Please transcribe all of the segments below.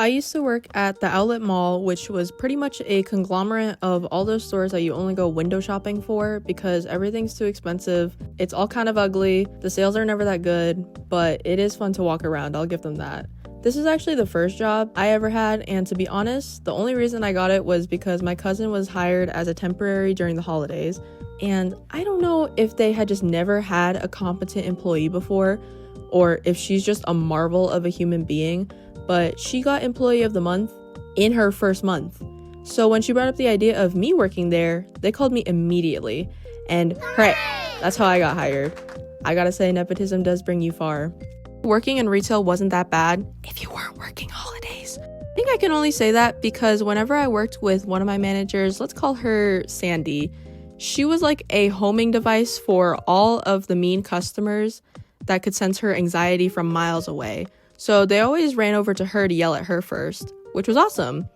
I used to work at the outlet mall, which was pretty much a conglomerate of all those stores that you only go window shopping for because everything's too expensive. It's all kind of ugly. The sales are never that good, but it is fun to walk around. I'll give them that. This is actually the first job I ever had, and to be honest, the only reason I got it was because my cousin was hired as a temporary during the holidays, and I don't know if they had just never had a competent employee before, or if she's just a marvel of a human being, but she got Employee of the Month in her first month. So when she brought up the idea of me working there, they called me immediately, and hooray, that's how I got hired. I gotta say, nepotism does bring you far. Working in retail wasn't that bad if you weren't working holidays. I think I can only say that because whenever I worked with one of my managers, let's call her Sandy, she was like a homing device for all of the mean customers that could sense her anxiety from miles away. So they always ran over to her to yell at her first, which was awesome.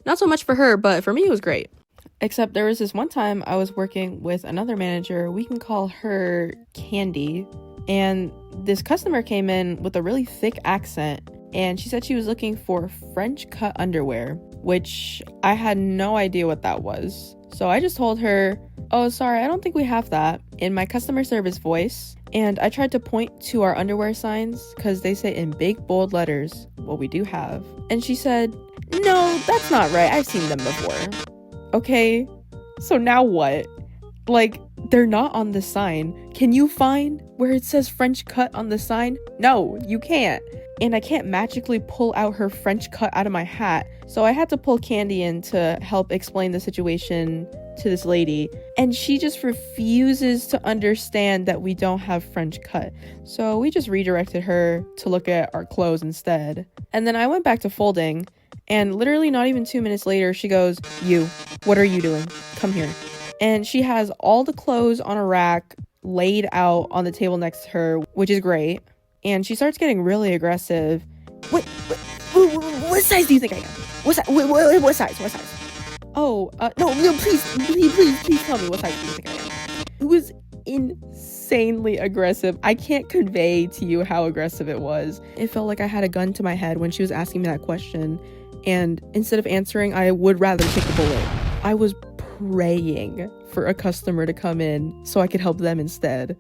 Not so much for her, but for me it was great. Except there was this one time I was working with another manager, we can call her Candy, and this customer came in with a really thick accent, and she said she was looking for French cut underwear, which I had no idea what that was. So I just told her, "Oh, sorry, I don't think we have that," in my customer service voice. And I tried to point to our underwear signs because they say in big bold letters what we do have. And she said, "No, that's not right. I've seen them before." Okay, so now what? Like, they're not on the sign. Can you find where it says French cut on the sign? No, you can't. And I can't magically pull out her French cut out of my hat. So I had to pull Candy in to help explain the situation to this lady. And she just refuses to understand that we don't have French cut. So we just redirected her to look at our clothes instead. And then I went back to folding. And literally not even 2 minutes later, she goes, "You, what are you doing? Come here." And she has all the clothes on a rack laid out on the table next to her, which is great. And she starts getting really aggressive. What size do you think I am? What size? Oh, no, please tell me what size do you think I am? It was insanely aggressive. I can't convey to you how aggressive it was. It felt like I had a gun to my head when she was asking me that question. And instead of answering, I would rather take the bullet. I was praying for a customer to come in so I could help them instead,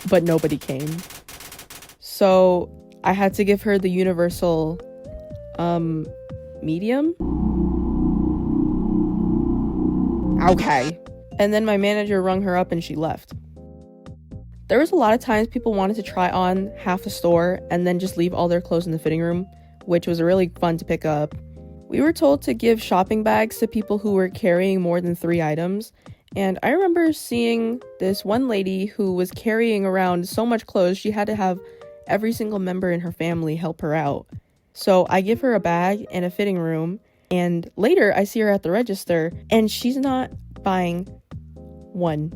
but nobody came. So I had to give her the universal medium. Okay. And then my manager rung her up and she left. There was a lot of times people wanted to try on half the store and then just leave all their clothes in the fitting room, which was really fun to pick up. We were told to give shopping bags to people who were carrying more than 3 items, and I remember seeing this one lady who was carrying around so much clothes she had to have every single member in her family help her out. So I give her a bag and a fitting room, and later I see her at the register, and she's not buying 1,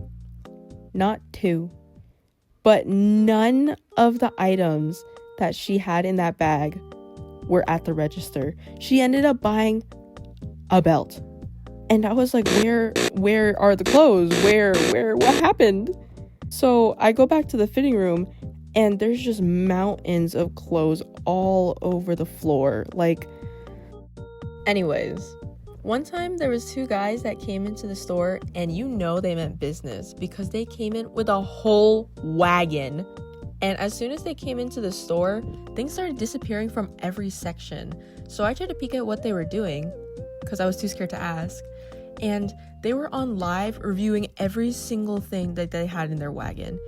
not 2, but none of the items that she had in that bag were at the register. She ended up buying a belt. And I was like, where are the clothes? What happened? So I go back to the fitting room and there's just mountains of clothes all over the floor. Anyways, one time there was 2 guys that came into the store, and you know they meant business because they came in with a whole wagon. And as soon as they came into the store, things started disappearing from every section. So I tried to peek at what they were doing because I was too scared to ask. And they were on live reviewing every single thing that they had in their wagon.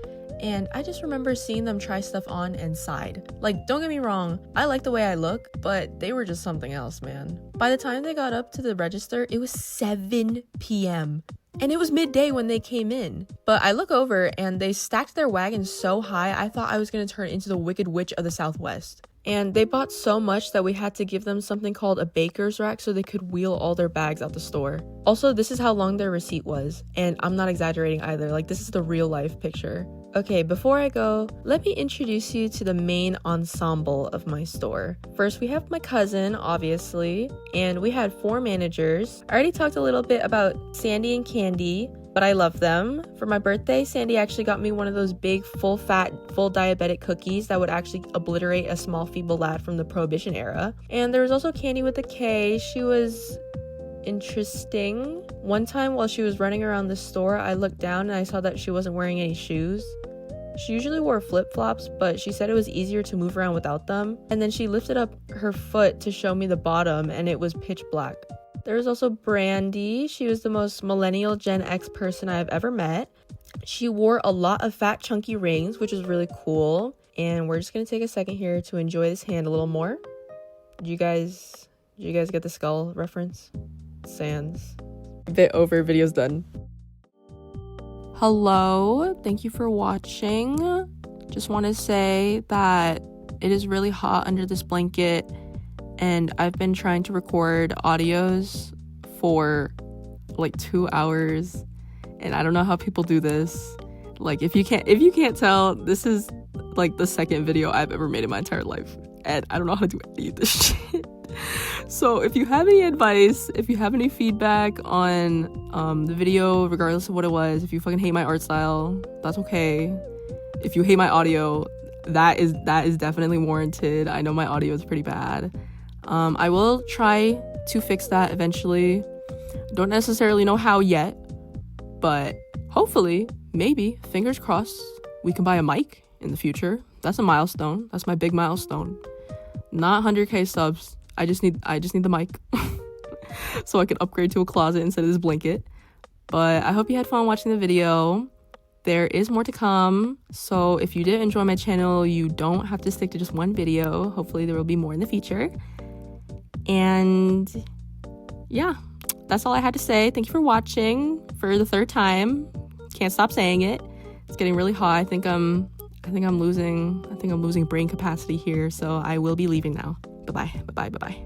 And I just remember seeing them try stuff on and sighed. Like, don't get me wrong, I like the way I look, but they were just something else, man. By the time they got up to the register, it was 7 p.m. And it was midday when they came in. But I look over and they stacked their wagon so high, I thought I was going to turn into the Wicked Witch of the Southwest. And they bought so much that we had to give them something called a baker's rack so they could wheel all their bags out the store. Also, this is how long their receipt was. And I'm not exaggerating either. Like, this is the real life picture. Okay, before I go, let me introduce you to the main ensemble of my store. First, we have my cousin, obviously, and we had 4 managers. I already talked a little bit about Sandy and Candy. but I love them. For my birthday, Sandy actually got me one of those big full-fat, full diabetic cookies that would actually obliterate a small feeble lad from the Prohibition era. And there was also Candy with a K. She was interesting. One time while she was running around the store, I looked down and I saw that she wasn't wearing any shoes. She usually wore flip-flops, but she said it was easier to move around without them. And then she lifted up her foot to show me the bottom, and it was pitch black. There was also Brandy. She was the most millennial Gen X person I've ever met. She wore a lot of fat chunky rings, which was really cool. And we're just gonna take a second here to enjoy this hand a little more. Did you guys get the skull reference? Sans. Bit over, video's done. Hello, thank you for watching. Just want to say that it is really hot under this blanket, and I've been trying to record audios for like 2 hours, and I don't know how people do this. Like, if you can't tell, this is like the second video I've ever made in my entire life, and I don't know how to do any of this shit. So if you have any advice, if you have any feedback on the video, regardless of what it was, if you fucking hate my art style, that's okay. If you hate my audio, that is definitely warranted. I know my audio is pretty bad. I will try to fix that eventually. Don't necessarily know how yet, but hopefully, maybe, fingers crossed, we can buy a mic in the future. That's a milestone. That's my big milestone. Not 100k subs. I just need the mic so I can upgrade to a closet instead of this blanket. But I hope you had fun watching the video. There is more to come, so if you did enjoy my channel, you don't have to stick to just one video. Hopefully there will be more in the future. And yeah, that's all I had to say. Thank you for watching for the third time. Can't stop saying it. It's getting really hot. I think I'm losing brain capacity here, so I will be leaving now. Bye-bye.